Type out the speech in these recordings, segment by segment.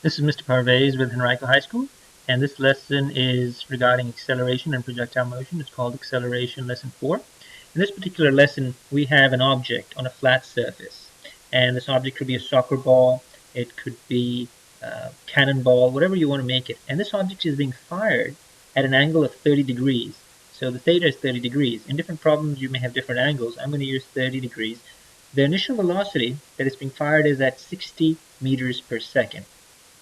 This is Mr. Parvez with Henrico High School, and this lesson is regarding acceleration and projectile motion. It's called Acceleration Lesson 4. In this particular lesson, we have an object on a flat surface, and this object could be a soccer ball, it could be a cannonball, whatever you want to make it. And this object is being fired at an angle of 30 degrees. So the theta is 30 degrees. In different problems, you may have different angles. I'm going to use 30 degrees. The initial velocity that is being fired is at 60 meters per second.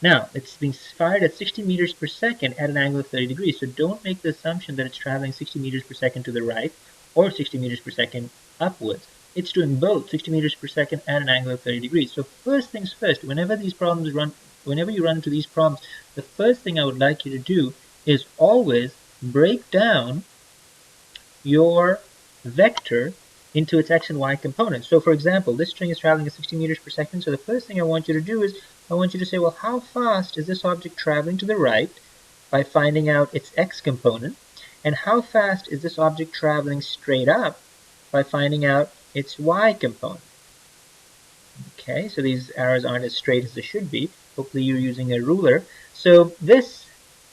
Now, it's being fired at 60 meters per second at an angle of 30 degrees, so don't make the assumption that it's traveling 60 meters per second to the right or 60 meters per second upwards. It's doing both, 60 meters per second at an angle of 30 degrees. So first things first, whenever you run into these problems, the first thing I would like you to do is always break down your vector into its x and y components. So for example, this string is traveling at 60 meters per second, so the first thing I want you to do is I want you to say, well, how fast is this object traveling to the right by finding out its x component, and how fast is this object traveling straight up by finding out its y component. Okay, so these arrows aren't as straight as they should be. Hopefully you're using a ruler. So this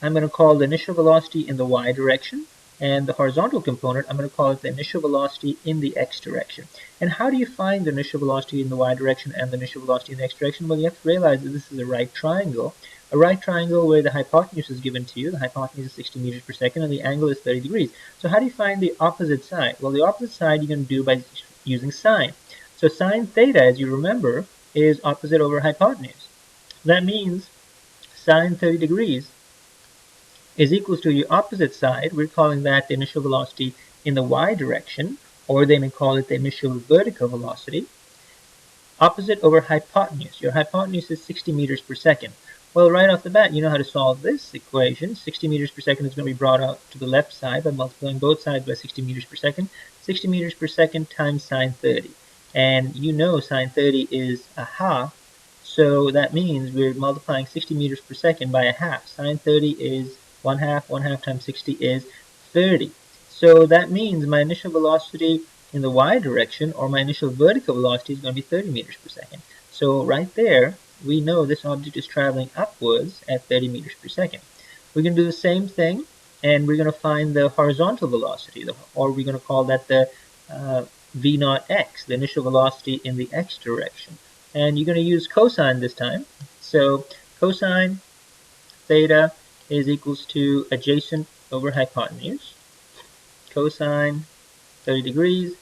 I'm going to call the initial velocity in the y direction, and the horizontal component, I'm going to call it the initial velocity in the x direction. And how do you find the initial velocity in the y direction and the initial velocity in the x direction? Well, you have to realize that this is a right triangle. A right triangle where the hypotenuse is given to you. The hypotenuse is 60 meters per second and the angle is 30 degrees. So how do you find the opposite side? Well, the opposite side you're going to do by using sine. So sine theta, as you remember, is opposite over hypotenuse. That means sine 30 degrees is equals to your opposite side. We're calling that the initial velocity in the y direction, or they may call it the initial vertical velocity, opposite over hypotenuse. Your hypotenuse is 60 meters per second. Well, right off the bat, you know how to solve this equation. 60 meters per second is going to be brought out to the left side by multiplying both sides by 60 meters per second. 60 meters per second times sine 30. And you know sine 30 is a half, so that means we're multiplying 60 meters per second by a half. Sine 30 is 1 half times 60 is 30. So that means my initial velocity in the y direction, or my initial vertical velocity, is going to be 30 meters per second. So right there, we know this object is traveling upwards at 30 meters per second. We're going to do the same thing, and we're going to find the horizontal velocity, or we're going to call that the v naught x, the initial velocity in the x direction. And you're going to use cosine this time. So cosine theta is equals to adjacent over hypotenuse. Cosine 30 degrees.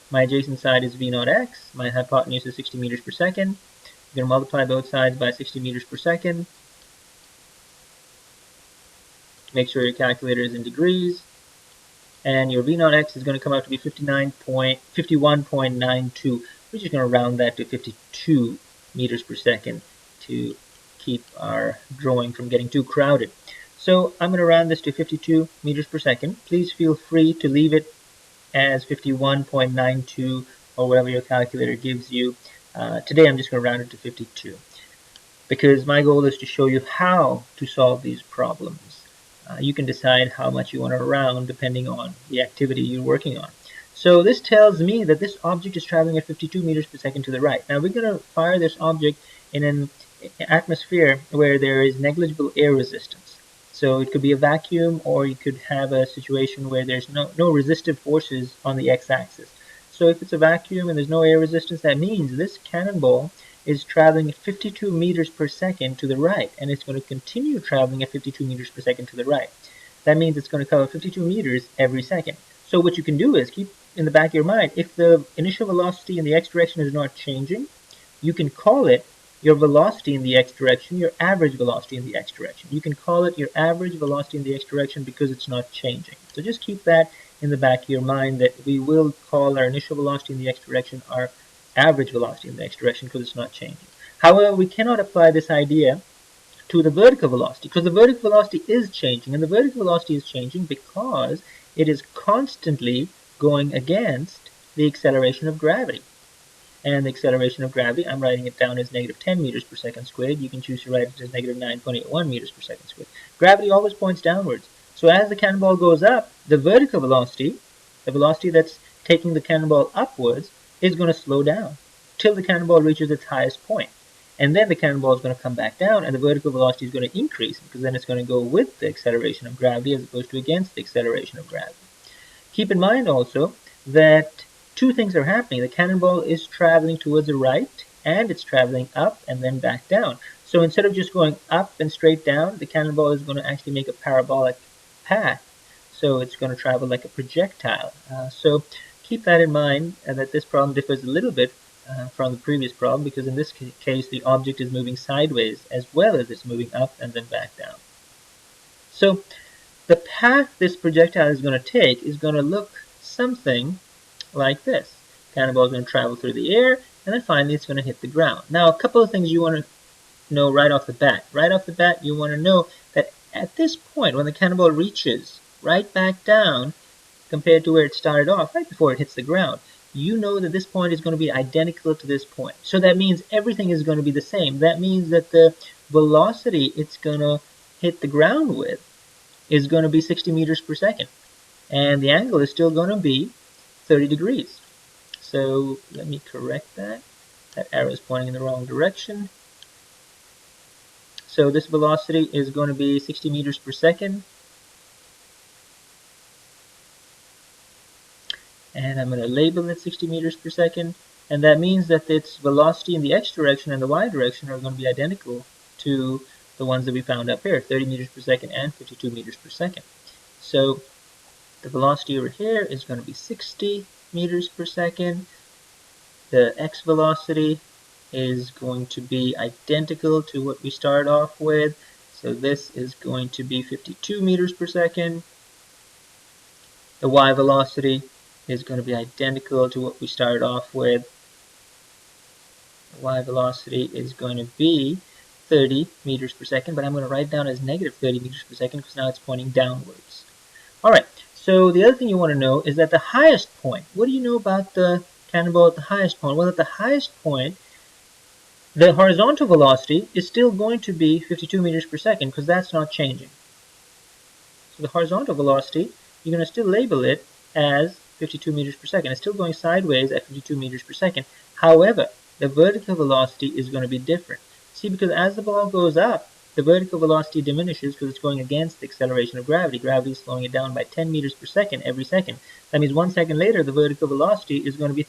My adjacent side is v naught x. My hypotenuse is 60 meters per second. You're going to multiply both sides by 60 meters per second. Make sure your calculator is in degrees. And your v naught x is going to come out to be 51.92. We're just going to round that to 52 meters per second to keep our drawing from getting too crowded. So I'm going to round this to 52 meters per second. Please feel free to leave it as 51.92 or whatever your calculator gives you. Today I'm just going to round it to 52 because my goal is to show you how to solve these problems. You can decide how much you want to round depending on the activity you're working on. So this tells me that this object is traveling at 52 meters per second to the right. Now we're going to fire this object in an atmosphere where there is negligible air resistance. So it could be a vacuum, or you could have a situation where there's no resistive forces on the x-axis. So if it's a vacuum and there's no air resistance, that means this cannonball is traveling at 52 meters per second to the right, and it's going to continue traveling at 52 meters per second to the right. That means it's going to cover 52 meters every second. So what you can do is keep in the back of your mind, if the initial velocity in the x direction is not changing, you can call it your velocity in the x direction, your average velocity in the x direction. You can call it your average velocity in the x direction because it's not changing. So just keep that in the back of your mind, that we will call our initial velocity in the x direction our average velocity in the x direction because it's not changing. However, we cannot apply this idea to the vertical velocity because the vertical velocity is changing, and the vertical velocity is changing because it is constantly going against the acceleration of gravity. And the acceleration of gravity, I'm writing it down as negative 10 meters per second squared. You can choose to write it as negative 9.81 meters per second squared. Gravity always points downwards. So as the cannonball goes up, the vertical velocity, the velocity that's taking the cannonball upwards, is going to slow down till the cannonball reaches its highest point. and then the cannonball is going to come back down, and the vertical velocity is going to increase because then it's going to go with the acceleration of gravity as opposed to against the acceleration of gravity. Keep in mind also that two things are happening. The cannonball is traveling towards the right, and it's traveling up and then back down. So instead of just going up and straight down, the cannonball is going to actually make a parabolic path. So it's going to travel like a projectile. So keep that in mind, that this problem differs a little bit from the previous problem, because in this case the object is moving sideways as well as it's moving up and then back down. So the path this projectile is going to take is going to look something like this. Cannonball is going to travel through the air, and then finally it's going to hit the ground. Now, a couple of things you want to know right off the bat. Right off the bat, you want to know that at this point, when the cannonball reaches right back down compared to where it started off, right before it hits the ground, you know that this point is going to be identical to this point. So that means everything is going to be the same. That means that the velocity it's going to hit the ground with is going to be 60 meters per second. And the angle is still going to be 30 degrees. So let me correct that. That arrow is pointing in the wrong direction. So this velocity is going to be 60 meters per second. And I'm going to label it 60 meters per second. And that means that its velocity in the x direction and the y direction are going to be identical to the ones that we found up here, 30 meters per second and 52 meters per second. So the velocity over here is going to be 60 meters per second. The x velocity is going to be identical to what we start off with. So this is going to be 52 meters per second. The y velocity is going to be identical to what we started off with. The y velocity is going to be 30 meters per second, but I'm going to write it down as negative 30 meters per second because now it's pointing downwards. Alright, so the other thing you want to know is that the highest point, what do you know about the cannonball at the highest point? Well, at the highest point, the horizontal velocity is still going to be 52 meters per second because that's not changing. So the horizontal velocity, you're going to still label it as 52 meters per second. It's still going sideways at 52 meters per second. However, the vertical velocity is going to be different. See, because as the ball goes up, the vertical velocity diminishes because it's going against the acceleration of gravity. Gravity is slowing it down by 10 meters per second every second. That means 1 second later, the vertical velocity is going to be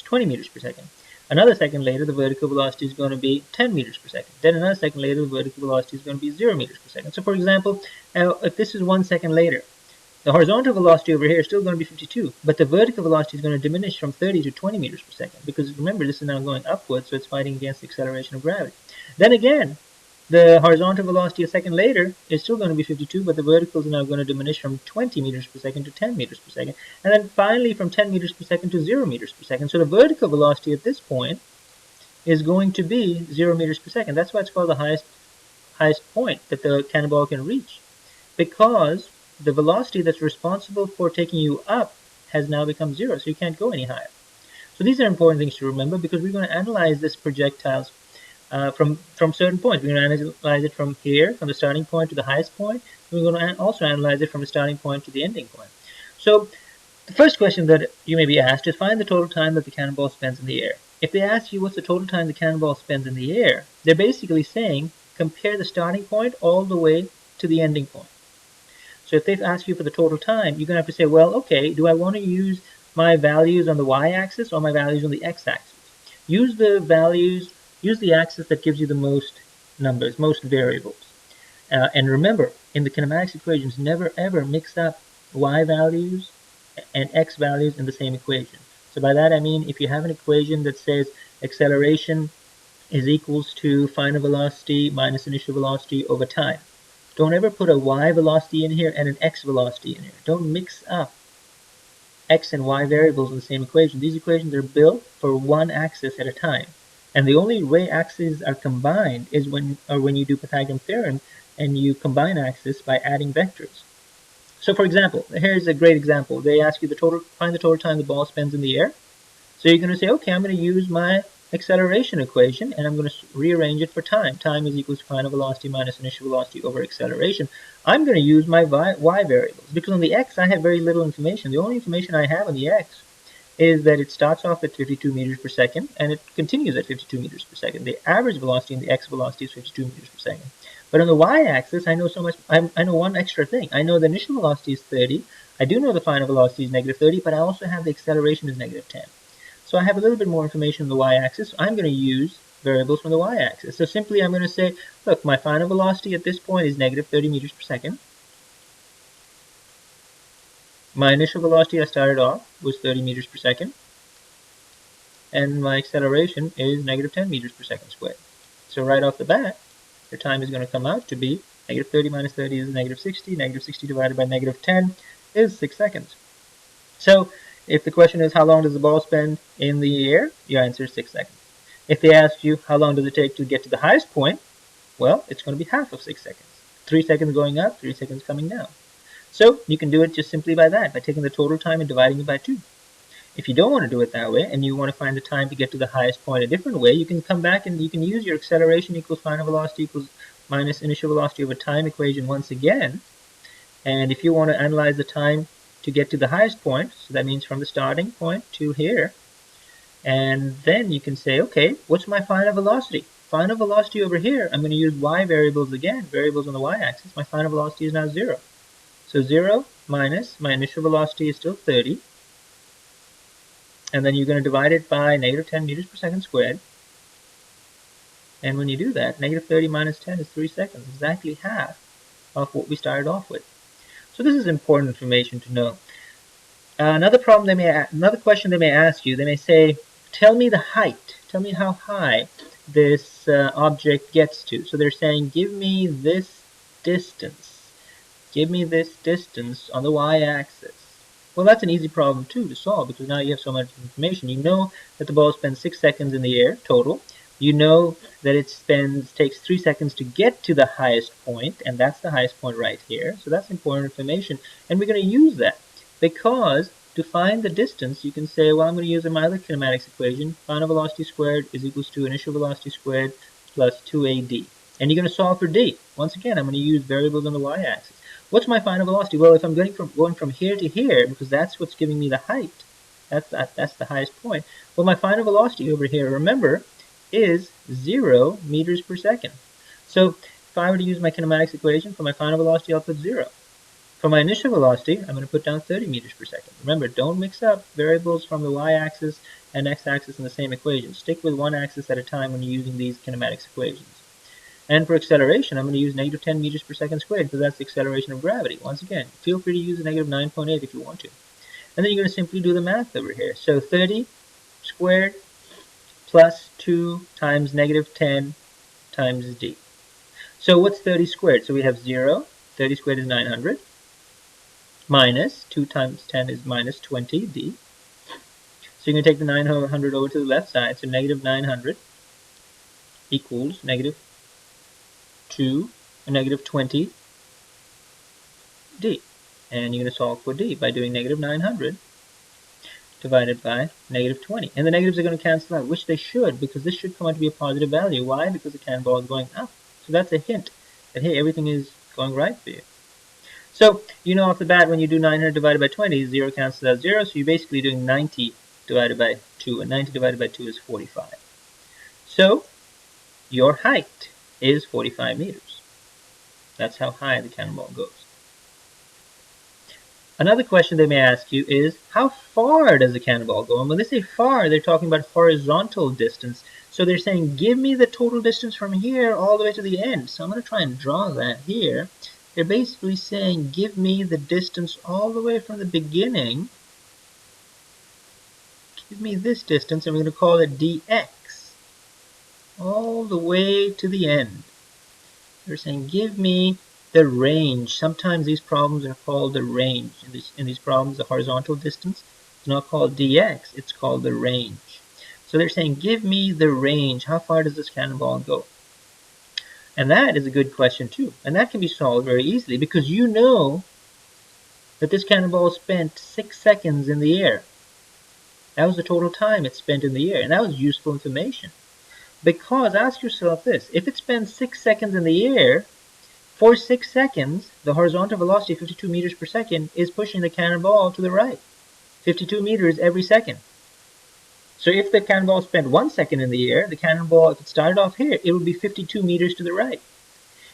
20 meters per second. Another second later, the vertical velocity is going to be 10 meters per second. Then another second later, the vertical velocity is going to be 0 meters per second. So for example, if this is 1 second later, the horizontal velocity over here is still going to be 52, but the vertical velocity is going to diminish from 30 to 20 meters per second, because remember, this is now going upwards, so it's fighting against the acceleration of gravity. Then again, the horizontal velocity a second later is still going to be 52, but the vertical is now going to diminish from 20 meters per second to 10 meters per second, and then finally from 10 meters per second to 0 meters per second. So the vertical velocity at this point is going to be 0 meters per second. That's why it's called the highest point that the cannonball can reach, because the velocity that's responsible for taking you up has now become 0, so you can't go any higher. So these are important things to remember, because we're going to analyze this projectiles from certain points. We're going to analyze it from here, from the starting point to the highest point. We're going to also analyze it from the starting point to the ending point. So the first question that you may be asked is find the total time that the cannonball spends in the air. If they ask you what's the total time the cannonball spends in the air, they're basically saying compare the starting point all the way to the ending point. So if they've asked you for the total time, you're going to have to say, well, okay, do I want to use my values on the y-axis or my values on the x-axis? Use the axis that gives you the most numbers, most variables. And remember, in the kinematics equations, never ever mix up y values and x values in the same equation. So by that I mean, if you have an equation that says acceleration is equals to final velocity minus initial velocity over time, don't ever put a y velocity in here and an x velocity in here. Don't mix up x and y variables in the same equation. These equations are built for one axis at a time. And the only way axes are combined is when you do Pythagorean theorem and you combine axes by adding vectors. So for example, here's a great example. They ask you find the total time the ball spends in the air. So you're going to say, okay, I'm going to use my acceleration equation, and I'm going to rearrange it for time. Time is equals to final velocity minus initial velocity over acceleration. I'm going to use my y variables, because on the x I have very little information. The only information I have on the x is that it starts off at 52 meters per second and it continues at 52 meters per second. The average velocity and the x velocity is 52 meters per second. But on the y-axis, I know so much. I know one extra thing. I know the initial velocity is 30. I do know the final velocity is negative 30, but I also have the acceleration is negative 10. So I have a little bit more information on the y-axis. So I'm going to use variables from the y-axis. So simply I'm going to say, look, my final velocity at this point is negative 30 meters per second. My initial velocity I started off was 30 meters per second. And my acceleration is negative 10 meters per second squared. So right off the bat, the time is going to come out to be negative 30 minus 30 is negative 60. Negative 60 divided by negative 10 is 6 seconds. So if the question is how long does the ball spend in the air, your answer is 6 seconds. If they ask you how long does it take to get to the highest point, well, it's going to be half of 6 seconds. 3 seconds going up, 3 seconds coming down. So you can do it just simply by that, by taking the total time and dividing it by 2. If you don't want to do it that way, and you want to find the time to get to the highest point a different way, you can come back and you can use your acceleration equals final velocity equals minus initial velocity over time equation once again. And if you want to analyze the time to get to the highest point, so that means from the starting point to here, and then you can say, okay, what's my final velocity? Final velocity over here, I'm going to use y variables again, variables on the y-axis. My final velocity is now 0. So 0 minus my initial velocity is still 30. And then you're going to divide it by negative 10 meters per second squared. And when you do that, negative 30 minus 10 is 3 seconds, exactly half of what we started off with. So this is important information to know. Another question they may ask you, they may say, tell me the height, tell me how high this object gets to. So they're saying, give me this distance. Give me this distance on the y-axis. Well, that's an easy problem too to solve because now you have so much information. You know that the ball spends 6 seconds in the air total. You know that it takes 3 seconds to get to the highest point, and that's the highest point right here. So that's important information, and we're going to use that because to find the distance, you can say, well, I'm going to use my other kinematics equation. Final velocity squared is equals to initial velocity squared plus 2AD. And you're going to solve for D. Once again, I'm going to use variables on the y-axis. What's my final velocity? Well, if I'm going from here to here, because that's what's giving me the height, that's the highest point. Well, my final velocity over here, remember, is 0 meters per second. So if I were to use my kinematics equation for my final velocity, I'll put 0. For my initial velocity, I'm going to put down 30 meters per second. Remember, don't mix up variables from the y-axis and x-axis in the same equation. Stick with one axis at a time when you're using these kinematics equations. And for acceleration, I'm going to use negative 10 meters per second squared because that's the acceleration of gravity. Once again, feel free to use a negative 9.8 if you want to. And then you're going to simply do the math over here. So 30 squared plus 2 times negative 10 times d. So what's 30 squared? So we have 0. 30 squared is 900. Minus 2 times 10 is minus 20d. So you're going to take the 900 over to the left side. So negative 900 equals negative 2 and negative 20 d. And you're going to solve for d by doing negative 900 divided by negative 20. And the negatives are going to cancel out, which they should, because this should come out to be a positive value. Why? Because the cannonball is going up. So that's a hint that, hey, everything is going right for you. So you know off the bat when you do 900 divided by 20, 0 cancels out 0. So you're basically doing 90 divided by 2. And 90 divided by 2 is 45. So your height is 45 meters. That's how high the cannonball goes. Another question they may ask you is, how far does the cannonball go? And when they say far, they're talking about horizontal distance. So they're saying, give me the total distance from here all the way to the end. So I'm going to try and draw that here. They're basically saying, give me the distance all the way from the beginning. Give me this distance, and we're going to call it dx. All the way to the end. They're saying, give me the range. Sometimes these problems are called the range. In these problems, the horizontal distance is not called dx, it's called the range. So they're saying, give me the range. How far does this cannonball go? And that is a good question too. And that can be solved very easily because you know that this cannonball spent 6 seconds in the air. That was the total time it spent in the air. And that was useful information. Because ask yourself this, if it spends 6 seconds in the air, for 6 seconds, the horizontal velocity, 52 meters per second, is pushing the cannonball to the right. 52 meters every second. So if the cannonball spent 1 second in the air, the cannonball, if it started off here, it would be 52 meters to the right.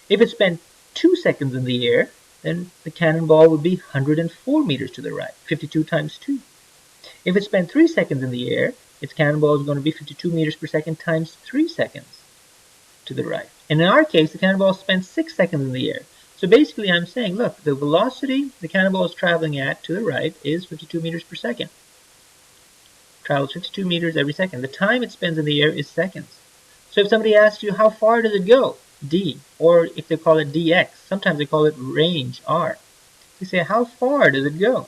If it spent 2 seconds in the air, then the cannonball would be 104 meters to the right, 52 times 2. If it spent 3 seconds in the air, its cannonball is going to be 52 meters per second times 3 seconds to the right. And in our case, the cannonball spent 6 seconds in the air. So basically I'm saying, look, the velocity the cannonball is traveling at to the right is 52 meters per second. Travels 52 meters every second. The time it spends in the air is seconds. So if somebody asks you, how far does it go? D. Or if they call it dx, sometimes they call it range, r. They say, how far does it go?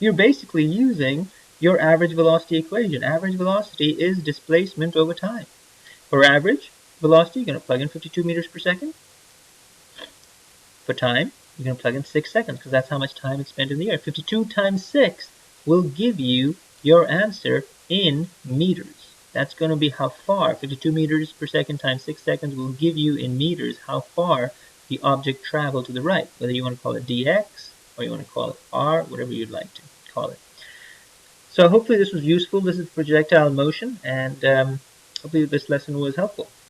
You're basically using your average velocity equation. Average velocity is displacement over time. For average velocity, you're going to plug in 52 meters per second. For time, you're going to plug in 6 seconds because that's how much time it's spent in the air. 52 times 6 will give you your answer in meters. That's going to be how far. 52 meters per second times 6 seconds will give you in meters how far the object traveled to the right, whether you want to call it dx or you want to call it r, whatever you'd like to call it. So hopefully this was useful. This is projectile motion, and hopefully this lesson was helpful.